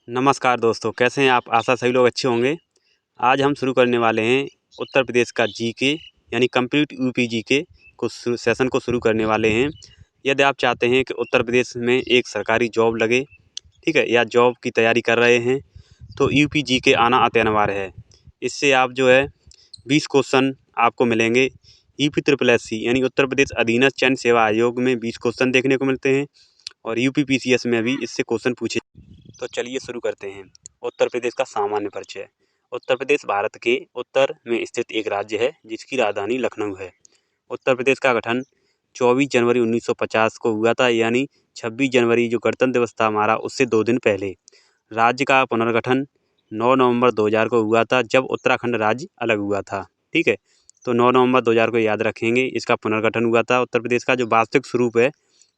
नमस्कार दोस्तों, कैसे हैं आप? आशा सभी लोग अच्छे होंगे। आज हम शुरू करने वाले हैं उत्तर प्रदेश का जीके यानी कंप्लीट यूपी जीके को सेशन को शुरू करने वाले हैं। यदि आप चाहते हैं कि उत्तर प्रदेश में एक सरकारी जॉब लगे, ठीक है, या जॉब की तैयारी कर रहे हैं, तो यूपी जीके आना अति अनिवार्य है। इससे आप जो है 20 क्वेश्चन आपको मिलेंगे। यूपी ट्रिपल एससी यानी उत्तर प्रदेश अधीनस्थ चयन सेवा आयोग में 20 क्वेश्चन देखने को मिलते हैं और यूपी पीसीएस में भी इससे क्वेश्चन पूछे। तो चलिए शुरू करते हैं। उत्तर प्रदेश का सामान्य परिचय। उत्तर प्रदेश भारत के उत्तर में स्थित एक राज्य है जिसकी राजधानी लखनऊ है। उत्तर प्रदेश का गठन 24 जनवरी 1950 को हुआ था, यानी 26 जनवरी जो गणतंत्र दिवस था हमारा, उससे 2 दिन पहले। राज्य का पुनर्गठन 9 नवंबर 2000 को हुआ था, जब उत्तराखंड राज्य अलग हुआ था। ठीक है, तो 9 नवंबर 2000 को याद रखेंगे, इसका पुनर्गठन हुआ था। उत्तर प्रदेश का जो वास्तविक स्वरूप है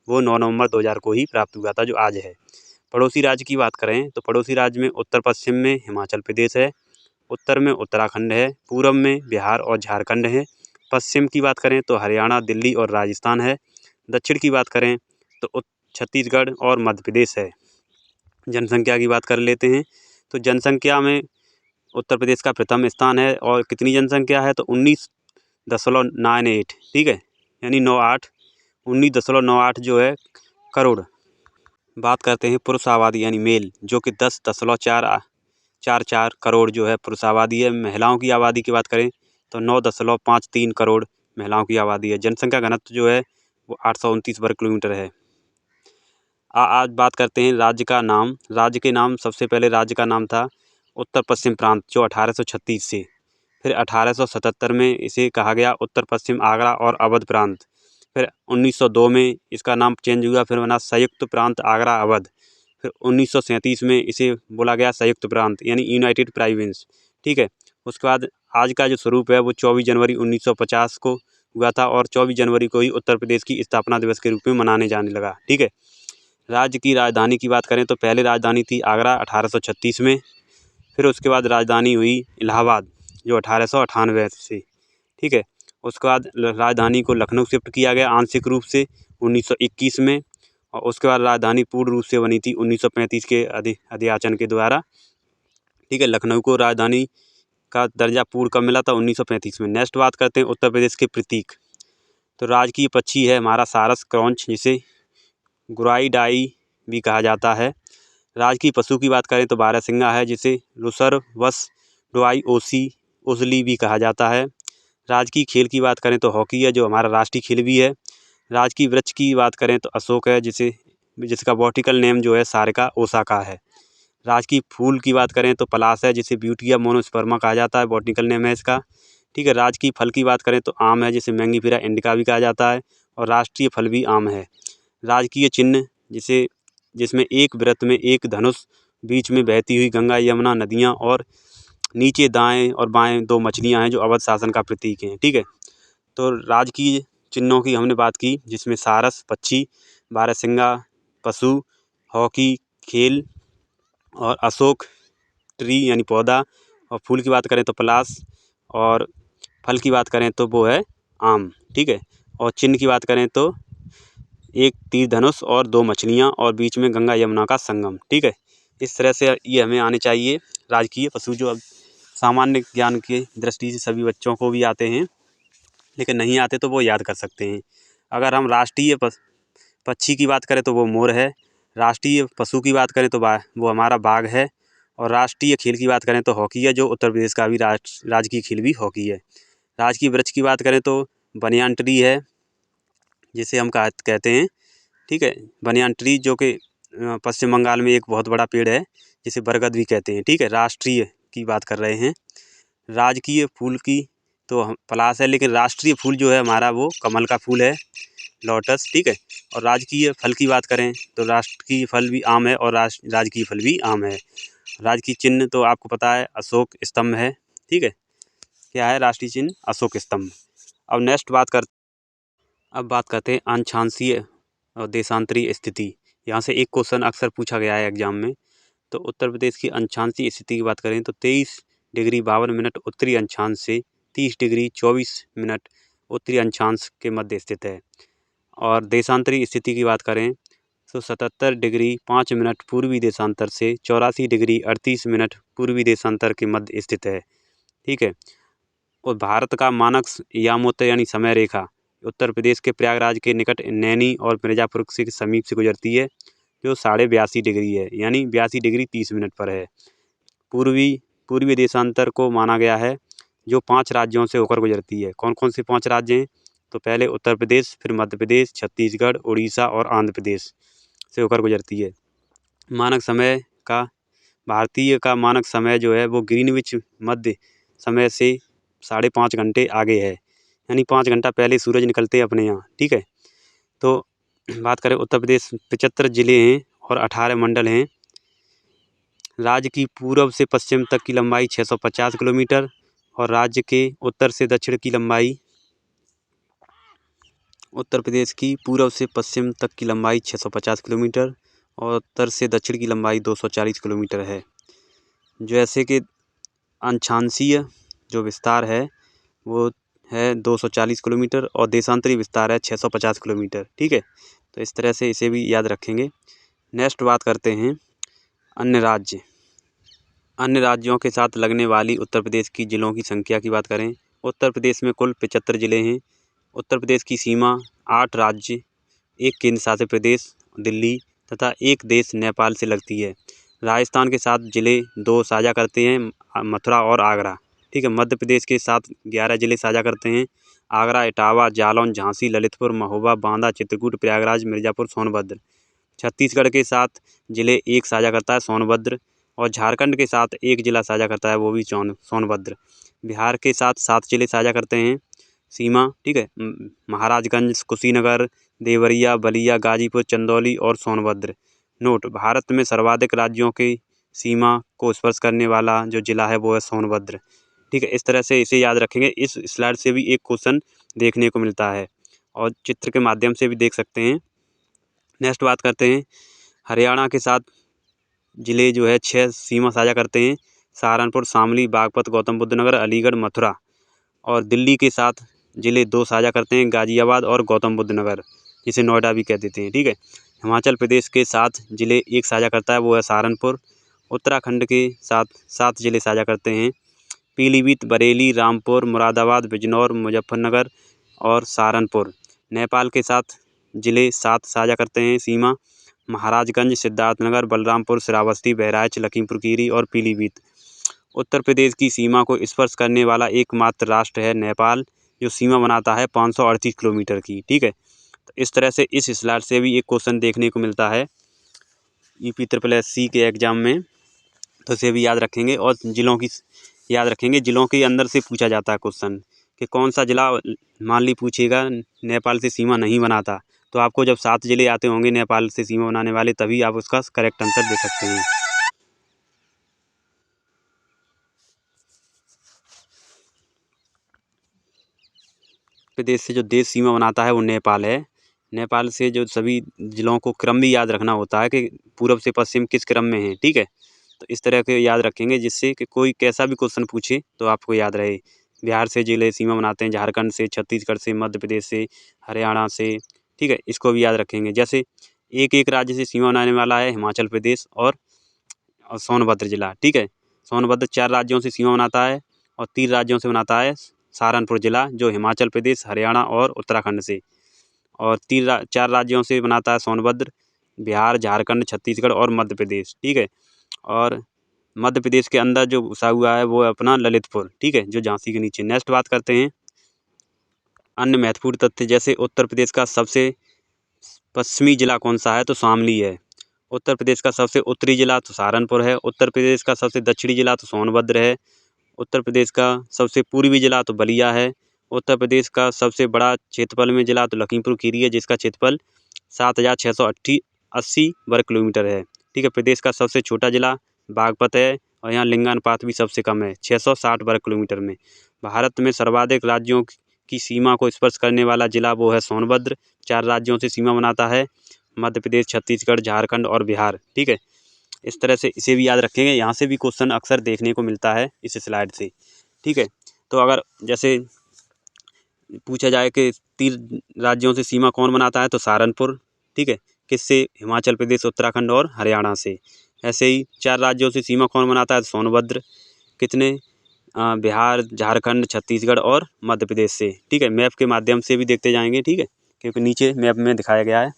वो 9 नवंबर 2000 को ही प्राप्त हुआ था, जो आज है। पड़ोसी राज्य की बात करें तो पड़ोसी राज्य में उत्तर पश्चिम में हिमाचल प्रदेश है, उत्तर में उत्तराखंड है, पूर्व में बिहार और झारखंड है, पश्चिम की बात करें तो हरियाणा, दिल्ली और राजस्थान है, दक्षिण की बात करें तो छत्तीसगढ़ और मध्य प्रदेश है। जनसंख्या की बात कर लेते हैं तो जनसंख्या में उत्तर प्रदेश का प्रथम स्थान है और कितनी जनसंख्या है तो 19.98, ठीक है, यानी 19.98 जो है करोड़। बात करते हैं पुरुष आबादी यानी मेल, जो कि 10.44 करोड़ जो है पुरुष आबादी है। महिलाओं की आबादी की बात करें तो 9.53 करोड़ महिलाओं की आबादी है। जनसंख्या घनत्व जो है वो 829 वर्ग किलोमीटर है। आज बात करते हैं राज्य का नाम। राज्य के नाम, सबसे पहले राज्य का नाम था उत्तर पश्चिम प्रांत, जो 1836 से, फिर 1877 में इसे कहा गया उत्तर पश्चिम आगरा और अवध प्रांत। फिर 1902 में इसका नाम चेंज हुआ, फिर बना संयुक्त प्रांत आगरा अवध। फिर 1937 में इसे बोला गया संयुक्त प्रांत यानी यूनाइटेड प्रोविंस। ठीक है, उसके बाद आज का जो स्वरूप है वो 24 जनवरी 1950 को हुआ था और 24 जनवरी को ही उत्तर प्रदेश की स्थापना दिवस के रूप में मनाने जाने लगा। ठीक है, राज्य की राजधानी की बात करें तो पहले राजधानी थी आगरा 1836 में, फिर उसके बाद राजधानी हुई इलाहाबाद जो 1898 से। ठीक है, उसके बाद राजधानी को लखनऊ शिफ्ट किया गया आंशिक रूप से 1921 में, और उसके बाद राजधानी पूर्ण रूप से बनी थी 1935 के अधियाचन के द्वारा। ठीक है, लखनऊ को राजधानी का दर्जा पूर्ण कब मिला था? 1935 में। नेक्स्ट बात करते हैं उत्तर प्रदेश के प्रतीक। तो राजकीय पक्षी है हमारा सारस क्रौंच, जिसे गुराइडाई भी कहा जाता है। राजकीय पशु की बात करें तो बारहसिंगा है, जिसे रुसर वस डोआई ओसली भी कहा जाता है। राजकीय खेल की बात करें तो हॉकी है, जो हमारा राष्ट्रीय खेल भी है। राजकीय वृक्ष की बात करें तो अशोक है, जिसका बॉटिकल नेम जो है सारिका ओसाका है। राजकीय फूल की बात करें तो पलाश है, जिसे ब्यूटिया मोनोस्पर्मा कहा जाता है, बॉटिकल नेम है इसका। ठीक है, राजकीय फल की बात करें तो आम है, जिसे मैंगीफेरा इंडिका भी कहा जाता है, और राष्ट्रीय फल भी आम है। राजकीय चिन्ह जिसमें एक वृत्त में एक धनुष, बीच में बहती हुई गंगा यमुना नदियाँ, और नीचे दाएं और बाएं 2 मछलियां हैं, जो अवध शासन का प्रतीक हैं। ठीक है, तो राजकीय चिन्हों की हमने बात की, जिसमें सारस पक्षी, बारहसिंगा पशु, हॉकी खेल, और अशोक ट्री यानी पौधा, और फूल की बात करें तो पलाश, और फल की बात करें तो वो है आम। ठीक है, और चिन्ह की बात करें तो एक तीर धनुष और 2 मछलियाँ और बीच में गंगा यमुना का संगम। ठीक है, इस तरह से ये हमें आने चाहिए राजकीय पशु, जो अब सामान्य ज्ञान की दृष्टि से सभी बच्चों को भी आते हैं, लेकिन नहीं आते तो वो याद कर सकते हैं। अगर हम राष्ट्रीय पक्षी की बात करें तो वो मोर है, राष्ट्रीय पशु की बात करें तो वो हमारा बाघ है, और राष्ट्रीय खेल की बात करें तो हॉकी है, जो उत्तर प्रदेश का भी राजकीय खेल भी हॉकी है। राजकीय वृक्ष की बात करें तो बनियान ट्री है, जिसे हम कहते हैं, ठीक है, बनियान ट्री, जो कि पश्चिम बंगाल में एक बहुत बड़ा पेड़ है, जिसे बरगद भी कहते हैं। ठीक है, राष्ट्रीय की बात कर रहे हैं। राजकीय फूल की तो पलाश है, लेकिन राष्ट्रीय फूल जो है हमारा वो कमल का फूल है, लोटस। ठीक है, और राजकीय फल की बात करें तो राष्ट्रीय फल भी आम है और राजकीय फल भी आम है। राजकीय चिन्ह तो आपको पता है अशोक स्तंभ है। ठीक है, क्या है राष्ट्रीय चिन्ह? अशोक स्तंभ। अब बात करते हैं अक्षांशीय और देशांतरीय स्थिति। यहाँ से एक क्वेश्चन अक्सर पूछा गया है एग्जाम में। तो उत्तर प्रदेश की अक्षांशीय स्थिति की बात करें तो 23 डिग्री 52 मिनट उत्तरी अक्षांश से 30 डिग्री 24 मिनट उत्तरी अक्षांश के मध्य स्थित है। और देशांतरीय स्थिति की बात करें तो 77 डिग्री 5 मिनट पूर्वी देशांतर से 84 डिग्री 38 मिनट पूर्वी देशांतर के मध्य स्थित है। ठीक है। और भारत का मानक यामोत्तर यानी समय रेखा उत्तर प्रदेश के प्रयागराज के निकट नैनी और मिर्जापुर के समीप से गुजरती है, जो 82.5 डिग्री है, यानी 82 डिग्री 30 मिनट पर है। पूर्वी देशांतर को माना गया है जो 5 राज्यों से होकर गुजरती है। कौन कौन से 5 राज्य हैं? तो पहले उत्तर प्रदेश, फिर मध्य प्रदेश, छत्तीसगढ़, उड़ीसा और आंध्र प्रदेश से होकर गुजरती है। मानक समय का भारतीय का मानक समय जो है वो ग्रीनविच मध्य समय से 5.5 घंटे आगे है, यानी 5 घंटा पहले सूरज निकलते हैं अपने यहाँ। ठीक है। तो बात करें उत्तर प्रदेश 75 जिले हैं और 18 मंडल हैं। राज्य की पूर्व से पश्चिम तक की लंबाई 650 किलोमीटर और राज्य के उत्तर से दक्षिण की लंबाई उत्तर प्रदेश की पूर्व से पश्चिम तक की लंबाई 650 किलोमीटर और उत्तर से दक्षिण की लंबाई 240 किलोमीटर है। जैसे कि अंशांशीय जो विस्तार है वो है 240 किलोमीटर और देशांतरी विस्तार है 650 किलोमीटर। ठीक है। तो इस तरह से इसे भी याद रखेंगे। नेक्स्ट बात करते हैं अन्य राज्य। अन्य राज्यों के साथ लगने वाली उत्तर प्रदेश की जिलों की संख्या की बात करें। उत्तर प्रदेश में कुल 75 जिले हैं। उत्तर प्रदेश की सीमा 8 राज्य, 1 केंद्र शासित प्रदेश दिल्ली तथा 1 देश नेपाल से लगती है। राजस्थान के साथ जिले 2 साझा करते हैं, मथुरा और आगरा। ठीक है। मध्य प्रदेश के साथ 11 जिले साझा करते हैं, आगरा, इटावा, जालौन, झांसी, ललितपुर, महोबा, बांदा, चित्रकूट, प्रयागराज, मिर्जापुर, सोनभद्र। छत्तीसगढ़ के साथ जिले 1 साझा करता है, सोनभद्र। और झारखंड के साथ 1 जिला साझा करता है, वो भी सोनभद्र। बिहार के साथ 7 जिले साझा करते हैं सीमा। ठीक है। महाराजगंज, कुशीनगर, देवरिया, बलिया, गाजीपुर, चंदौली और सोनभद्र। नोट: भारत में सर्वाधिक राज्यों की सीमा को स्पर्श करने वाला जो जिला है वो है सोनभद्र। ठीक है। इस तरह से इसे याद रखेंगे। इस स्लाइड से भी एक क्वेश्चन देखने को मिलता है और चित्र के माध्यम से भी देख सकते हैं। नेक्स्ट बात करते हैं हरियाणा के साथ जिले जो है 6 सीमा साझा करते हैं, सहारनपुर, शामली, बागपत, गौतम बुद्ध नगर, अलीगढ़, मथुरा। और दिल्ली के साथ जिले 2 साझा करते हैं, गाजियाबाद और गौतम बुद्ध नगर, जिसे नोएडा भी कह देते हैं। ठीक है। हिमाचल प्रदेश के साथ जिले 1 साझा करता है, वो है सहारनपुर। उत्तराखंड के साथ 7 जिले साझा करते हैं, पीलीभीत, बरेली, रामपुर, मुरादाबाद, बिजनौर, मुजफ्फरनगर और सहारनपुर। नेपाल के साथ जिले 7 साझा करते हैं सीमा, महाराजगंज, सिद्धार्थनगर, बलरामपुर, श्रावस्ती, बहराइच, लखीमपुर खीरी और पीलीभीत। उत्तर प्रदेश की सीमा को स्पर्श करने वाला एकमात्र राष्ट्र है नेपाल, जो सीमा बनाता है 538 किलोमीटर की। ठीक है। तो इस तरह से इस स्लाइड से भी एक क्वेश्चन देखने को मिलता है यूपी SSC के एग्जाम में, तो इसे भी याद रखेंगे। और जिलों की याद रखेंगे, जिलों के अंदर से पूछा जाता है क्वेश्चन कि कौन सा जिला मान ली पूछेगा नेपाल से सीमा नहीं बनाता, तो आपको जब 7 जिले आते होंगे नेपाल से सीमा बनाने वाले, तभी आप उसका करेक्ट आंसर दे सकते हैं। प्रदेश से जो देश सीमा बनाता है वो नेपाल है। नेपाल से जो सभी जिलों को क्रम भी याद रखना होता है कि पूर्व से पश्चिम किस क्रम में है। ठीक है। तो इस तरह के याद रखेंगे जिससे कि कोई कैसा भी क्वेश्चन पूछे तो आपको याद रहे। बिहार से जिले सीमा बनाते हैं, झारखंड से, छत्तीसगढ़ से, मध्य प्रदेश से, हरियाणा से। ठीक है। इसको भी याद रखेंगे। जैसे एक राज्य से सीमा बनाने वाला है हिमाचल प्रदेश और सोनभद्र जिला। ठीक है। सोनभद्र 4 राज्यों से सीमा बनाता है और 3 राज्यों से बनाता है सहारनपुर जिला, जो हिमाचल प्रदेश, हरियाणा और उत्तराखंड से। और 4 राज्यों से बनाता है सोनभद्र, बिहार, झारखंड, छत्तीसगढ़ और मध्य प्रदेश। ठीक है। और मध्य प्रदेश के अंदर जो घुसा हुआ है वो है अपना ललितपुर। ठीक है, जो झांसी के नीचे। नेक्स्ट बात करते हैं अन्य महत्वपूर्ण तथ्य। जैसे उत्तर प्रदेश का सबसे पश्चिमी जिला कौन सा है, तो शामली है। उत्तर प्रदेश का सबसे उत्तरी जिला तो सहारनपुर है। उत्तर प्रदेश का सबसे दक्षिणी जिला तो सोनभद्र है। उत्तर प्रदेश का सबसे पूर्वी जिला तो बलिया है। उत्तर प्रदेश का सबसे बड़ा क्षेत्रफल में जिला तो लखीमपुर खीरी है, जिसका क्षेत्रफल 7,680 वर्ग किलोमीटर है। ठीक है। प्रदेश का सबसे छोटा जिला बागपत है और यहाँ लिंगानुपात भी सबसे कम है, 660 वर्ग किलोमीटर में। भारत में सर्वाधिक राज्यों की सीमा को स्पर्श करने वाला जिला वो है सोनभद्र। 4 राज्यों से सीमा बनाता है, मध्य प्रदेश, छत्तीसगढ़, झारखंड और बिहार। ठीक है। इस तरह से इसे भी याद रखेंगे। यहाँ से भी क्वेश्चन अक्सर देखने को मिलता है इस स्लाइड से। ठीक है। तो अगर जैसे पूछा जाए कि 3 राज्यों से सीमा कौन बनाता है, तो सहारनपुर। ठीक है। किससे? हिमाचल प्रदेश, उत्तराखंड और हरियाणा से। ऐसे ही 4 राज्यों से सीमा कौन बनाता है? सोनभद्र। कितने? बिहार, झारखंड, छत्तीसगढ़ और मध्य प्रदेश से। ठीक है, मैप के माध्यम से भी देखते जाएंगे। ठीक है, क्योंकि नीचे मैप में दिखाया गया है।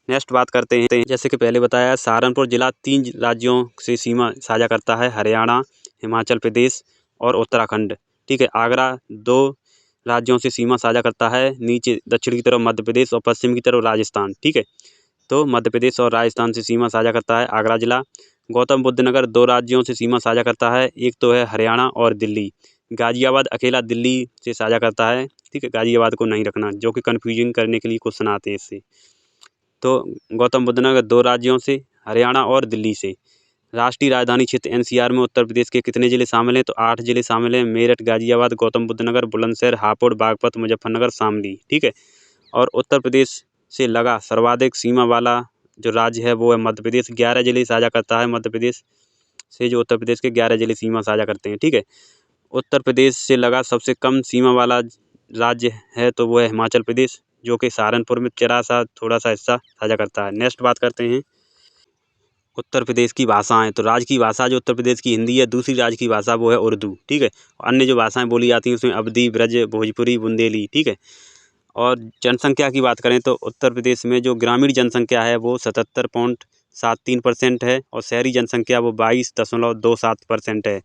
नेक्स्ट बात करते हैं, जैसे कि पहले बताया, सहारनपुर जिला 3 राज्यों से सीमा साझा करता है, हरियाणा, हिमाचल प्रदेश और उत्तराखंड। ठीक है, आगरा 2 राज्यों से सीमा साझा करता है, नीचे दक्षिण की तरफ मध्य प्रदेश और पश्चिम की तरफ राजस्थान। ठीक है, तो मध्य प्रदेश और राजस्थान से सीमा साझा करता है आगरा जिला। गौतम बुद्ध नगर 2 राज्यों से सीमा साझा करता है, एक तो है हरियाणा और दिल्ली। गाजियाबाद अकेला दिल्ली से साझा करता है। ठीक है, गाजियाबाद को नहीं रखना, जो कि कन्फ्यूजिंग करने के लिए क्वेश्चन आते हैं इससे। तो गौतम बुद्ध नगर 2 राज्यों से, हरियाणा और दिल्ली से। राष्ट्रीय राजधानी क्षेत्र एनसीआर में उत्तर प्रदेश के कितने जिले शामिल हैं? तो 8 जिले शामिल हैं, मेरठ, गाजियाबाद, गौतम बुद्ध नगर, बुलंदशहर, हापुड़, बागपत, मुजफ्फरनगर, शामली। ठीक है, और उत्तर प्रदेश से लगा सर्वाधिक सीमा वाला जो राज्य है वो है मध्य प्रदेश। 11 जिले साझा करता है मध्य प्रदेश से, जो उत्तर प्रदेश के 11 जिले सीमा साझा करते हैं। ठीक है, उत्तर प्रदेश से लगा सबसे कम सीमा वाला राज्य है तो वो है हिमाचल प्रदेश, जो कि सहारनपुर में जरा सा थोड़ा सा हिस्सा साझा करता है। नेक्स्ट बात करते हैं उत्तर प्रदेश की भाषाएं। तो राज्य की भाषा जो उत्तर प्रदेश की हिंदी है, दूसरी राज्य की भाषा वो है उर्दू। ठीक है, अन्य जो भाषाएं बोली जाती हैं उसमें अवधी, ब्रज, भोजपुरी, बुंदेली। ठीक है, और जनसंख्या की बात करें तो उत्तर प्रदेश में जो ग्रामीण जनसंख्या है वो 77.73% है और शहरी जनसंख्या वो 22.27% है।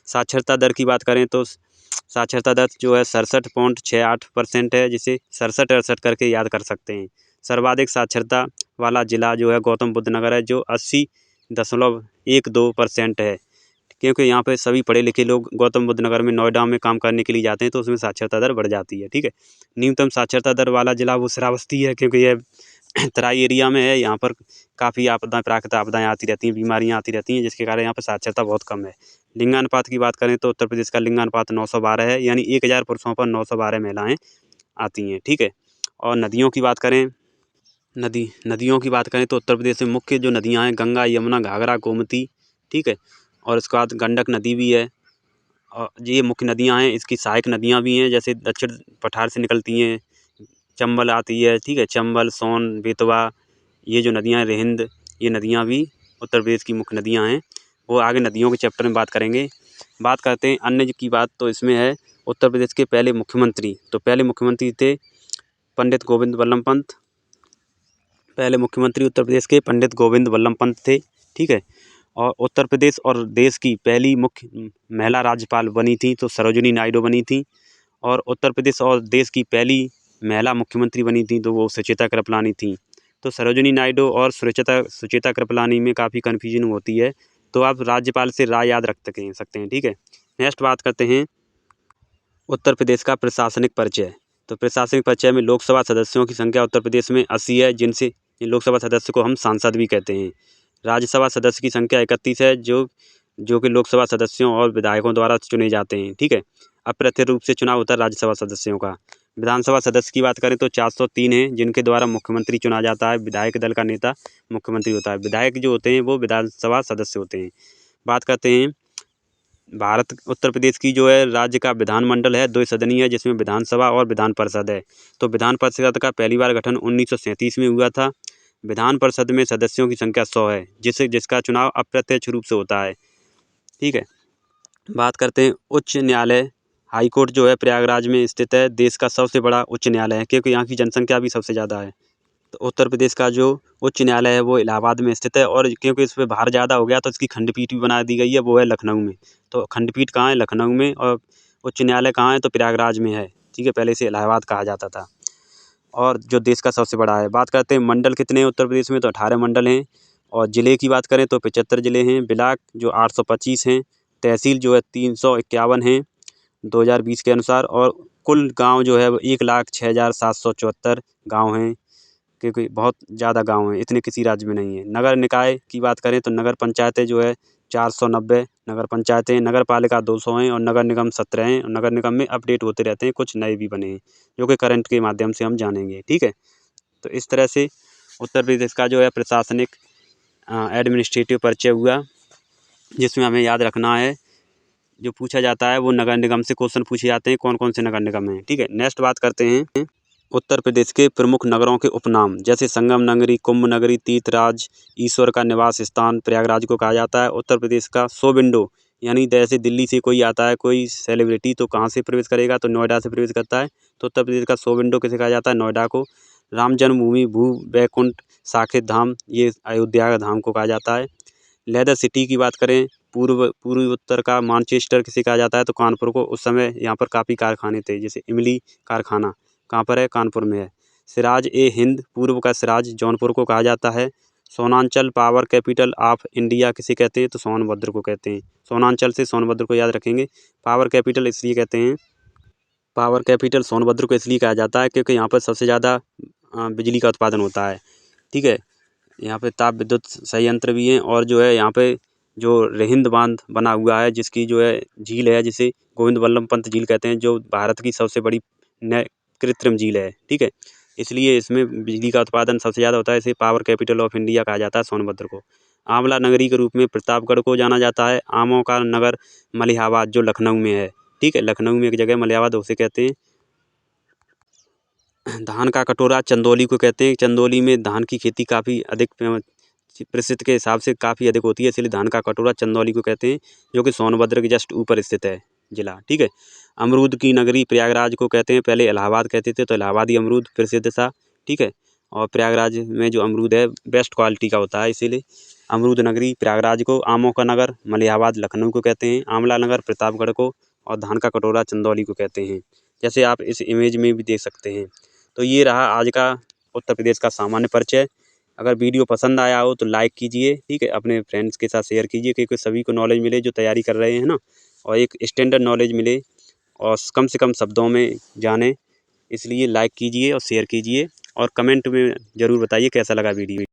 साक्षरता दर की बात करें तो साक्षरता दर जो है 67.68% है, जिसे 67-68 करके याद कर सकते हैं। सर्वाधिक साक्षरता वाला जिला जो है गौतम बुद्ध नगर है, जो 80.12% है, क्योंकि यहाँ पे सभी पढ़े लिखे लोग गौतम बुद्ध नगर में, नोएडा में काम करने के लिए जाते हैं, तो उसमें साक्षरता दर बढ़ जाती है। ठीक है, न्यूनतम साक्षरता दर वाला जिला वो श्रावस्ती है, क्योंकि यह तराई एरिया में है। यहाँ पर काफ़ी आपदाएं, प्राकृतिक आपदाएं आती रहती हैं, बीमारियाँ आती रहती हैं, जिसके कारण यहाँ पर साक्षरता बहुत कम है। लिंगानुपात की बात करें तो उत्तर प्रदेश का लिंगानुपात 912 है, यानी 1000 पुरुषों पर 912 महिलाएँ आती हैं। ठीक है, और नदियों की बात करें, नदियों की बात करें तो उत्तर प्रदेश में मुख्य जो नदियाँ हैं, गंगा, यमुना, घाघरा, गोमती। ठीक है, और उसके बाद गंडक नदी भी है, और ये मुख्य नदियाँ हैं। इसकी सहायक नदियाँ भी हैं, जैसे दक्षिण पठार से निकलती हैं, चंबल आती है। ठीक है, चंबल, सोन, बेतवा, ये जो नदियाँ हैं, रिहिंद, ये नदियाँ भी उत्तर प्रदेश की मुख्य नदियाँ हैं। वो आगे नदियों के चैप्टर में बात करेंगे। बात करते हैं अन्य की बात, तो इसमें है उत्तर प्रदेश के पहले मुख्यमंत्री। तो पहले मुख्यमंत्री थे पंडित गोविंद बल्लभ पंत। पहले मुख्यमंत्री उत्तर प्रदेश के पंडित गोविंद बल्लभ पंत थे। ठीक है, और उत्तर प्रदेश और देश की पहली मुख्य महिला राज्यपाल बनी थी तो सरोजिनी नायडू बनी थी। और उत्तर प्रदेश और देश की पहली महिला मुख्यमंत्री बनी थी तो वो सुचेता कृपलानी थी। तो सरोजिनी नायडू और सुचेता कृपलानी में काफ़ी कन्फ्यूजन होती है, तो आप राज्यपाल से राय याद रख सकते हैं। ठीक है, नेक्स्ट बात करते हैं उत्तर प्रदेश का प्रशासनिक परिचय। तो प्रशासनिक परिचय में लोकसभा सदस्यों की संख्या उत्तर प्रदेश में 80 है, जिनसे लोकसभा सदस्य को हम सांसद भी कहते हैं। राज्यसभा सदस्य की संख्या 31 है, जो कि लोकसभा सदस्यों और विधायकों द्वारा चुने जाते हैं। ठीक है, अप्रत्यक्ष रूप से चुनाव होता है राज्यसभा सदस्यों का। विधानसभा सदस्य की बात करें तो 403 हैं, जिनके द्वारा मुख्यमंत्री चुना जाता है। विधायक दल का नेता मुख्यमंत्री होता है, विधायक जो होते हैं वो विधानसभा सदस्य होते हैं। बात करते हैं उत्तर प्रदेश की जो है राज्य का विधानमंडल है 2 सदनीय है, जिसमें विधानसभा और विधान परिषद है। तो विधान परिषद का पहली बार गठन 1937 में हुआ था। विधान परिषद में सदस्यों की संख्या 100 है, जिसका चुनाव अप्रत्यक्ष रूप से होता है। ठीक है, बात करते हैं उच्च न्यायालय। हाईकोर्ट जो है प्रयागराज में स्थित है, देश का सबसे बड़ा उच्च न्यायालय है, क्योंकि यहाँ की जनसंख्या भी सबसे ज़्यादा है। तो उत्तर प्रदेश का जो उच्च न्यायालय है वो इलाहाबाद में स्थित है, और क्योंकि इस पर भार ज़्यादा हो गया तो इसकी खंडपीठ भी बना दी गई है, वो है लखनऊ में। तो खंडपीठ कहाँ है? लखनऊ में। और उच्च न्यायालय कहाँ है? तो प्रयागराज में है। ठीक है, पहले इसे इलाहाबाद कहा जाता था, और जो देश का सबसे बड़ा है। बात करते हैं मंडल कितने हैं उत्तर प्रदेश में, तो 18 मंडल हैं। और ज़िले की बात करें तो 75 ज़िले हैं। ब्लॉक जो 825 हैं। तहसील जो है 351 हैं 2020 के अनुसार। और कुल गाँव जो है 1,06,774 गाँव हैं, क्योंकि बहुत ज़्यादा गाँव हैं, इतने किसी राज्य में नहीं है। नगर निकाय की बात करें तो नगर पंचायतें जो है 490 नगर पंचायतें, नगर पालिका 200 हैं, और नगर निगम 17 हैं। और नगर निगम में अपडेट होते रहते हैं, कुछ नए भी बने हैं, जो कि करंट के माध्यम से हम जानेंगे। ठीक है, तो इस तरह से उत्तर प्रदेश का जो है प्रशासनिक एडमिनिस्ट्रेटिव परिचय हुआ, जिसमें हमें याद रखना है जो पूछा जाता है वो नगर निगम से क्वेश्चन पूछे जाते हैं, कौन कौन से नगर निगम हैं। ठीक है, नेक्स्ट बात करते हैं उत्तर प्रदेश के प्रमुख नगरों के उपनाम, जैसे संगम नगरी, कुंभ नगरी, तीर्थराज, ईश्वर का निवास स्थान प्रयागराज को कहा जाता है। उत्तर प्रदेश का शो विंडो, यानी जैसे दिल्ली से कोई आता है, कोई सेलिब्रिटी, तो कहाँ से प्रवेश करेगा, तो नोएडा से प्रवेश करता है। तो उत्तर प्रदेश का शो विंडो किसे कहा जाता है, नोएडा को। राम जन्मभूमि, भू बैकुंठ, साकेत धाम, ये अयोध्या धाम को कहा जाता है। लेदर सिटी की बात करें, पूर्वी उत्तर का मानचेस्टर किसे कहा जाता है, तो कानपुर को। उस समय यहाँ पर काफ़ी कारखाने थे, जैसे इमली कारखाना कहाँ पर है, कानपुर में है। सिराज ए हिंद, पूर्व का सिराज, जौनपुर को कहा जाता है। Sonanchal power capital of India किसे कहते हैं, तो सोनभद्र को कहते हैं। सोनांचल से सोनभद्र को याद रखेंगे। पावर कैपिटल इसलिए कहते हैं, पावर कैपिटल सोनभद्र को इसलिए कहा जाता है क्योंकि यहाँ पर सबसे ज़्यादा बिजली का उत्पादन होता है। ठीक है, यहाँ पे ताप विद्युत संयंत्र भी हैं, और जो है यहाँ पे जो रिहिंद बांध बना हुआ है, जिसकी जो है झील है, जिसे गोविंद वल्लभ पंत झील कहते हैं, जो भारत की सबसे बड़ी कृत्रिम झील है। ठीक है, इसलिए इसमें बिजली का उत्पादन सबसे ज़्यादा होता है। इसे पावर कैपिटल ऑफ इंडिया कहा जाता है, सोनभद्र को। आंवला नगरी के रूप में प्रतापगढ़ को जाना जाता है। आमों का नगर मलिहाबाद, जो लखनऊ में है। ठीक है, लखनऊ में एक जगह मलिहाबाद, उसे कहते हैं। धान का कटोरा चंदौली को कहते हैं। चंदौली में धान की खेती काफ़ी अधिक प्रसिद्ध के हिसाब से काफ़ी अधिक होती है, इसलिए धान का कटोरा चंदौली को कहते हैं, जो कि सोनभद्र के जस्ट ऊपर स्थित है जिला। ठीक है, अमरूद की नगरी प्रयागराज को कहते हैं। पहले इलाहाबाद कहते थे, तो इलाहाबादी अमरूद प्रसिद्ध था। ठीक है, और प्रयागराज में जो अमरूद है बेस्ट क्वालिटी का होता है, इसीलिए अमरूद नगरी प्रयागराज को। आमों का नगर मलिहाबाद लखनऊ को कहते हैं। आंवला नगर प्रतापगढ़ को, और धान का कटोरा चंदौली को कहते हैं, जैसे आप इस इमेज में भी देख सकते हैं। तो ये रहा आज का उत्तर प्रदेश का सामान्य परिचय। अगर वीडियो पसंद आया हो तो लाइक कीजिए। ठीक है, अपने फ्रेंड्स के साथ शेयर कीजिए, क्योंकि सभी को नॉलेज मिले जो तैयारी कर रहे हैं ना, और एक स्टैंडर्ड नॉलेज मिले और कम से कम शब्दों में जाने। इसलिए लाइक कीजिए और शेयर कीजिए, और कमेंट में ज़रूर बताइए कैसा लगा वीडियो।